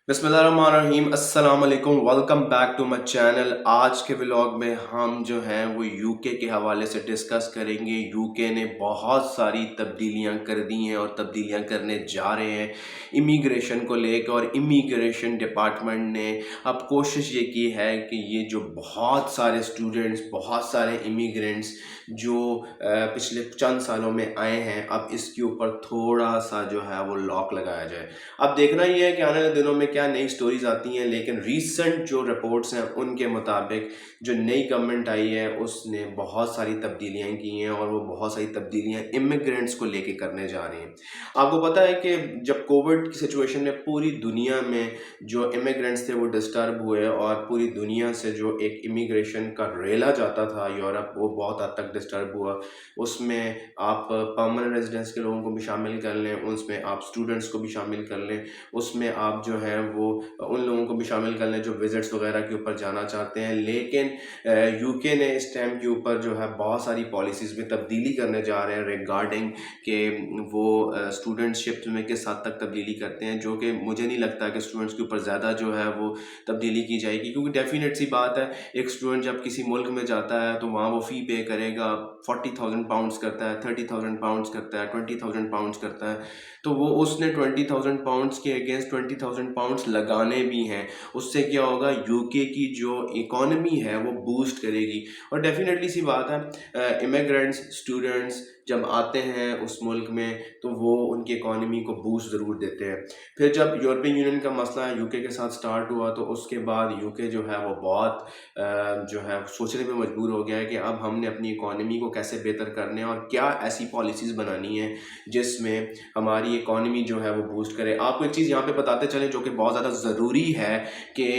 बिस्मिल्लाहिर्रहमानिर्रहीम, अस्सलाम वालेकुम, welcome back to my channel. आज के व्लॉग में हम जो हैं वो यूके के हवाले से डिस्कस करेंगे। यूके ने बहुत सारी तब्दीलियां कर दी हैं और तब्दीलियां करने जा रहे हैं इमिग्रेशन को लेकर, और इमिग्रेशन डिपार्टमेंट ने अब कोशिश ये की है कि ये जो बहुत सारे स्टूडेंट्स, बहुत सारे इमिग्रेंट्स जो पिछले चंद सालों में आए हैं, अब इसके ऊपर थोड़ा सा जो है वो लॉक लगाया जाए। अब देखना ये है कि आने वाले दिनों में क्या नई स्टोरीज आती हैं, लेकिन रीसेंट जो रिपोर्ट्स हैं उनके मुताबिक जो नई गवर्नमेंट आई है उसने बहुत सारी तब्दीलियां की हैं, और वो बहुत सारी तब्दीलियां इमिग्रेंट्स को लेके करने जा रही हैं। आपको पता है कि जब कोविड की सिचुएशन में पूरी दुनिया में जो इमिग्रेंट्स थे वो डिस्टर्ब हुए, और पूरी दुनिया से जो एक इमिग्रेशन का रेला जाता था यूरोप, वो बहुत हद तक डिस्टर्ब हुआ। उसमें आप परमानेंट रेजिडेंस के लोगों को भी शामिल कर लें, उसमें आप स्टूडेंट्स को भी शामिल कर लें, उसमें आप जो है वो उन लोगों को भी शामिल कर लें जो विजिट्स वगैरह के ऊपर जाना चाहते हैं। लेकिन यूके ने इस टाइम के ऊपर जो है बहुत सारी पॉलिसीज़ में तब्दीली करने जा रहे हैं रिगार्डिंग कि वो स्टूडेंटशिप में किस हद तक तब्दीली करते हैं, जो कि मुझे नहीं लगता कि स्टूडेंट्स के ऊपर ज़्यादा जो है वो तब्दीली की जाएगी, क्योंकि डेफिनेट सी बात है, एक स्टूडेंट जब किसी मुल्क में जाता है तो वहाँ वो फ़ी पे करेगा। 40,000 पाउंड्स करता है, 30,000 पाउंड्स करता है, 20,000 पाउंड्स करता है। तो वो उसने 20,000 पाउंड्स के अगेंस्ट 20,000 पाउंड्स लगाने भी हैं। उससे क्या होगा, यूके की जो इकॉनमी है वो बूस्ट करेगी। और डेफिनेटली सी बात है, इमिग्रेंट्स, स्टूडेंट्स जब आते हैं उस मुल्क में तो वो उनकी इकॉनमी को बूस्ट ज़रूर देते हैं। फिर जब यूरोपियन यूनियन का मसला यूके के साथ स्टार्ट हुआ तो उसके बाद यूके जो है वो बहुत जो है सोचने पे मजबूर हो गया है कि अब हमने अपनी इकॉनमी को कैसे बेहतर करने और क्या ऐसी पॉलिसीज़ बनानी है जिसमें हमारी इकॉनमी जो है वो बूस्ट करे। आपको एक चीज़ यहाँ पे बताते चलें जो कि बहुत ज़्यादा ज़रूरी है कि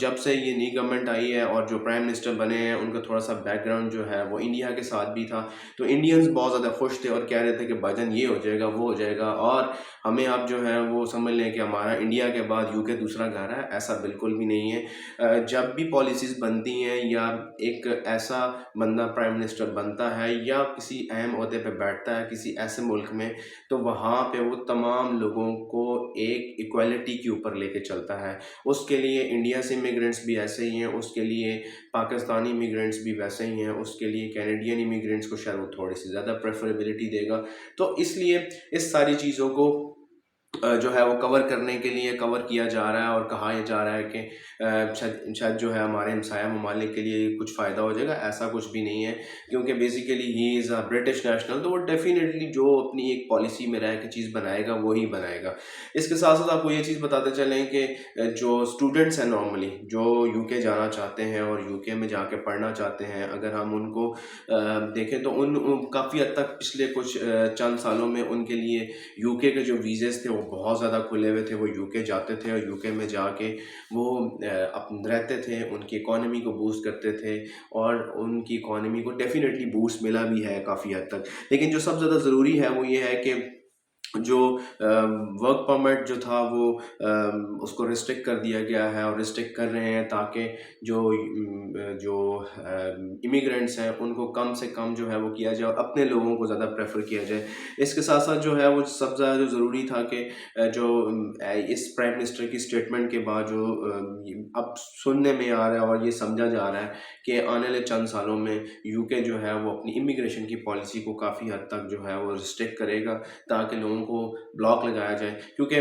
जब से ये नई गवर्नमेंट आई है और जो प्राइम मिनिस्टर बने हैं उनका थोड़ा सा बैकग्राउंड जो है वो इंडिया के साथ भी था, तो इंडियंस बहुत ज़्यादा खुश थे और कह रहे थे कि भाईजान ये हो जाएगा, वो हो जाएगा, और हमें अब जो है वो समझ लें कि हमारा इंडिया के बाद यूके दूसरा घर है। ऐसा बिल्कुल भी नहीं है। जब भी पॉलिसीज़ बनती हैं या एक ऐसा बंदा प्राइम मिनिस्टर बनता है या किसी अहम ओहदे पे बैठता है किसी ऐसे मुल्क में, तो वहाँ पे वो तमाम लोगों को एक इक्वालिटी के ऊपर लेके चलता है। उसके लिए इंडिया से इमिग्रेंट्स भी ऐसे ही हैं, उसके लिए पाकिस्तानी इमिग्रेंट्स भी वैसे ही हैं, उसके लिए कैनेडियन इमिग्रेंट्स को शायद वो थोड़ी सी ज़्यादा प्रेफरेबिलिटी देगा। तो इसलिए इस सारी चीज़ों को जो है वो कवर करने के लिए कवर किया जा रहा है, और कहा यह जा रहा है कि शायद शायद जो है हमारे हमसाया ममालिक के लिए कुछ फ़ायदा हो जाएगा। ऐसा कुछ भी नहीं है, क्योंकि basically he is a British national, तो वो डेफिनेटली जो अपनी एक पॉलिसी में रह के चीज़ बनाएगा वो ही बनाएगा। इसके साथ साथ आपको ये चीज़ बताते चलें कि जो स्टूडेंट्स हैं नॉर्मली जो यूके जाना चाहते हैं और यूके में जाके पढ़ना चाहते हैं, अगर हम उनको देखें तो काफ़ी हद तक पिछले कुछ चंद सालों में उनके लिए यूके के जो वीज़ेस थे वो बहुत ज़्यादा खुले हुए थे। वो यूके जाते थे और यूके में जाके वो रहते थे, उनकी इकॉनमी को बूस्ट करते थे, और उनकी इकॉनमी को डेफिनेटली बूस्ट मिला भी है काफ़ी हद तक। लेकिन जो सबसे ज़्यादा ज़रूरी है वो ये है कि जो वर्क परमिट जो था वो उसको रिस्ट्रिक्ट कर दिया गया है, और रिस्ट्रिक्ट कर रहे हैं ताकि जो इमिग्रेंट्स हैं उनको कम से कम जो है वो किया जाए और अपने लोगों को ज़्यादा प्रेफर किया जाए। इसके साथ साथ जो है वो सबसे ज़्यादा जो ज़रूरी था कि जो इस प्राइम मिनिस्टर की स्टेटमेंट के बाद जो अब सुनने में आ रहा है और ये समझा जा रहा है कि आने वाले चंद सालों में यूके जो है वो अपनी इमिग्रेशन की पॉलिसी को काफ़ी हद तक जो है वो रिस्ट्रिक्ट करेगा, ताकि लोगों को ब्लॉक लगाया जाए। क्योंकि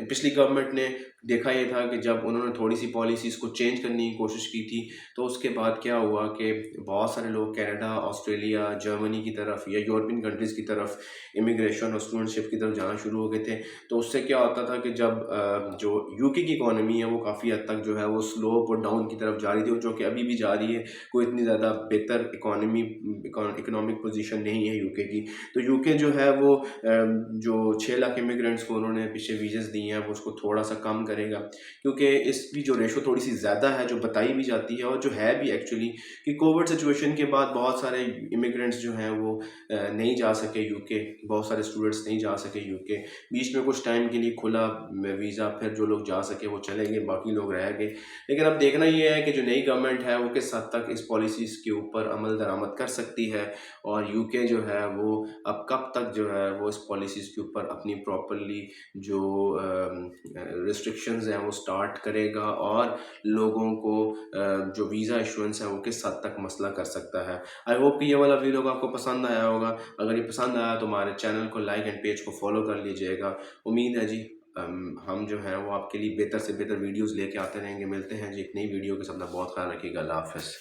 पिछली गवर्नमेंट ने देखा ये था कि जब उन्होंने थोड़ी सी पॉलिसीज़ को चेंज करने की कोशिश की थी, तो उसके बाद क्या हुआ कि बहुत सारे लोग कनाडा, ऑस्ट्रेलिया, जर्मनी की तरफ या यूरोपियन कंट्रीज़ की तरफ इमिग्रेशन और स्टूडेंटशिप की तरफ जाना शुरू हो गए थे। तो उससे क्या होता था कि जब जो यूके की इकॉनमी है वो काफ़ी हद तक जो है वो स्लोप और डाउन की तरफ जा रही थी, जो कि अभी भी जा रही है। कोई इतनी ज़्यादा बेहतर इकोनॉमिक पोजीशन नहीं है यूके की। तो यूके जो है वो जो 6 लाख इमिग्रेंट्स को उन्होंने पीछे वीज़ेस दिए हैं वो उसको थोड़ा सा कम करेगा, क्योंकि इसकी जो रेशो थोड़ी सी ज़्यादा है जो बताई भी जाती है और जो है भी एक्चुअली, कि कोविड सिचुएशन के बाद बहुत सारे इमिग्रेंट्स जो हैं वो नहीं जा सके यूके, बहुत सारे स्टूडेंट्स नहीं जा सके यूके। बीच में कुछ टाइम के लिए खुला वीज़ा, फिर जो लोग जा सके वो चले गए, बाकी लोग रह गए। लेकिन अब देखना ये है कि जो नई गवर्नमेंट है वो किस हद तक इस पॉलिसीज़ के ऊपर अमल दरामद कर सकती है, और यूके जो है वो अब कब तक जो है वो इस पॉलिसीज़ جس کے اوپر اپنی پراپرلی جو ریسٹرکشنز ہیں وہ سٹارٹ کرے گا، اور لوگوں کو جو ویزا ایشورنس ہے وہ کس حد تک مسئلہ کر سکتا ہے۔ آئی ہوپ کہ یہ والا ویڈیو آپ کو پسند آیا ہوگا۔ اگر یہ پسند آیا تو ہمارے چینل کو لائک اینڈ پیج کو فالو کر لیجئے گا۔ امید ہے جی ہم جو ہیں وہ آپ کے لیے بہتر سے بہتر ویڈیوز لے کے آتے رہیں گے۔ ملتے ہیں جی ایک نئی ویڈیو کے ساتھ، بہت خیال رکھیے گا۔ اللہ حافظ۔